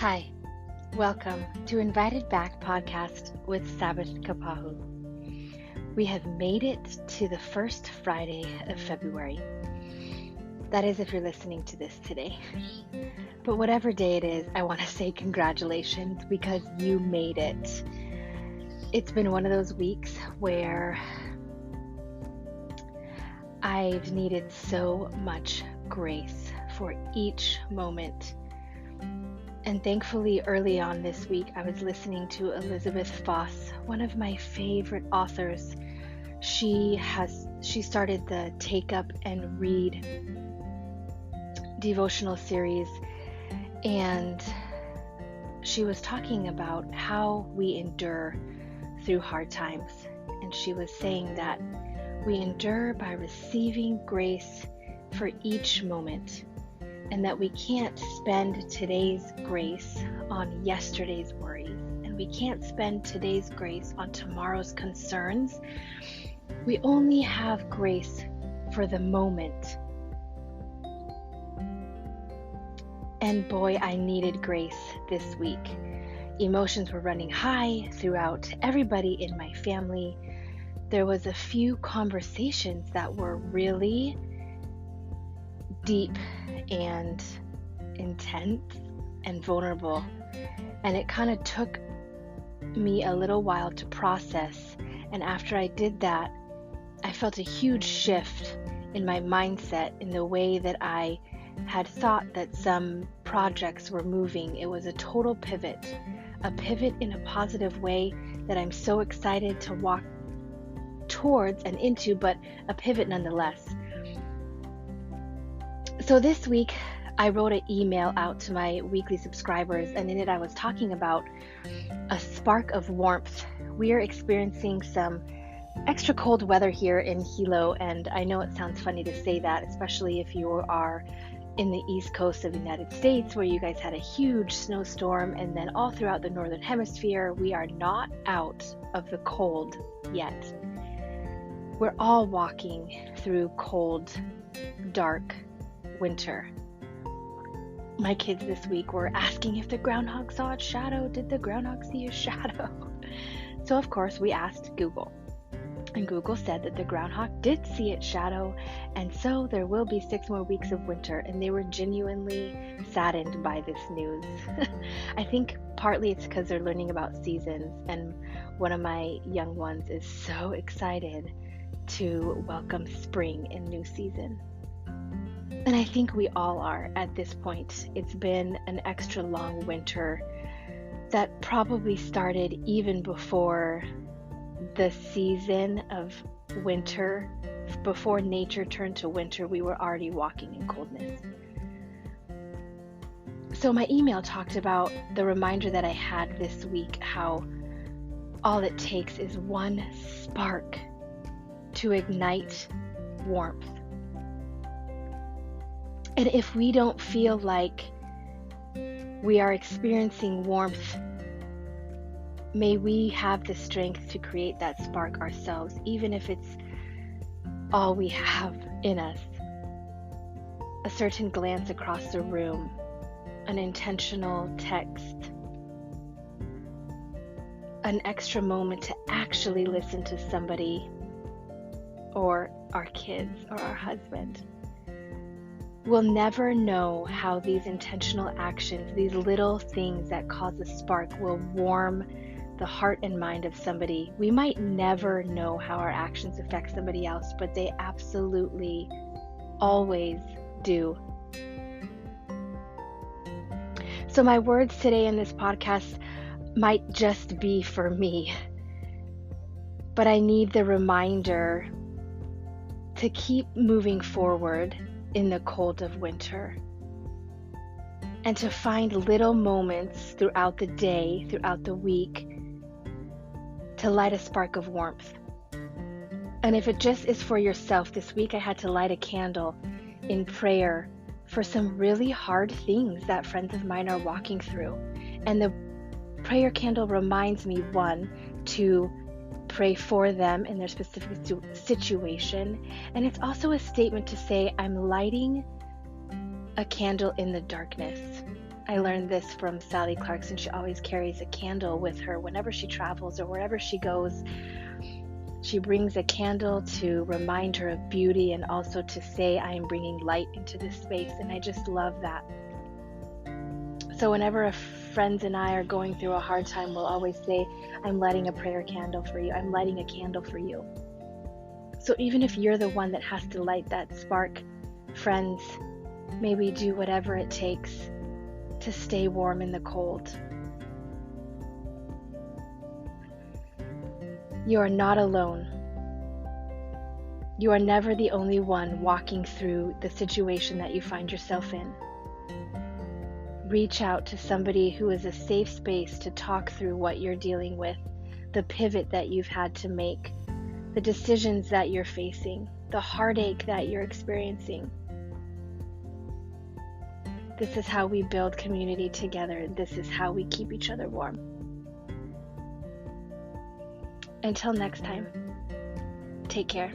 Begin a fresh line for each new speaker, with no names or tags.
Hi, welcome to Invited Back podcast with Sabbath Kapahu. We have made it to the first Friday of February. That is if you're listening to this today. But whatever day it is, I want to say congratulations because you made it. It's been one of those weeks where I've needed so much grace for each moment. And thankfully, early on this week, I was listening to Elizabeth Foss, one of my favorite authors. She started the Take Up and Read devotional series, and she was talking about how we endure through hard times. And she was saying that we endure by receiving grace for each moment, and that we can't spend today's grace on yesterday's worries, and we can't spend today's grace on tomorrow's concerns. We only have grace for the moment. And boy, I needed grace this week. Emotions were running high throughout everybody in my family. There was a few conversations that were really deep and intense and vulnerable, and it kind of took me a little while to process. And after I did that, I felt a huge shift in my mindset, in the way that I had thought that some projects were moving. It was a total pivot in a positive way that I'm so excited to walk towards and into, but a pivot nonetheless. So this week, I wrote an email out to my weekly subscribers, and in it I was talking about a spark of warmth. We are experiencing some extra cold weather here in Hilo, and I know it sounds funny to say that, especially if you are in the east coast of the United States, where you guys had a huge snowstorm, and then all throughout the northern hemisphere, we are not out of the cold yet. We're all walking through cold, dark winter. My kids this week were asking if the groundhog saw its shadow. Did the groundhog see a shadow? So of course we asked Google, and Google said that the groundhog did see its shadow, and so there will be 6 more weeks of winter, and they were genuinely saddened by this news. I think partly it's because they're learning about seasons, and one of my young ones is so excited to welcome spring and new season. And I think we all are at this point. It's been an extra long winter that probably started even before the season of winter. Before nature turned to winter, we were already walking in coldness. So my email talked about the reminder that I had this week, how all it takes is one spark to ignite warmth. And if we don't feel like we are experiencing warmth, may we have the strength to create that spark ourselves, even if it's all we have in us. A certain glance across the room, an intentional text, an extra moment to actually listen to somebody, or our kids, or our husband. We'll never know how these intentional actions, these little things that cause a spark, will warm the heart and mind of somebody. We might never know how our actions affect somebody else, but they absolutely always do. So my words today in this podcast might just be for me, but I need the reminder to keep moving forward in the cold of winter, and to find little moments throughout the day, throughout the week, to light a spark of warmth. And if it just is for yourself, this week I had to light a candle in prayer for some really hard things that friends of mine are walking through. And the prayer candle reminds me, one, to pray for them in their specific situation. And it's also a statement to say, I'm lighting a candle in the darkness. I learned this from Sally Clarkson. She always carries a candle with her whenever she travels or wherever she goes. She brings a candle to remind her of beauty and also to say, I am bringing light into this space. And I just love that. So whenever friends and I are going through a hard time, we'll always say, I'm lighting a prayer candle for you. I'm lighting a candle for you. So even if you're the one that has to light that spark, friends, may we do whatever it takes to stay warm in the cold. You are not alone. You are never the only one walking through the situation that you find yourself in. Reach out to somebody who is a safe space to talk through what you're dealing with, the pivot that you've had to make, the decisions that you're facing, the heartache that you're experiencing. This is how we build community together. This is how we keep each other warm. Until next time, take care.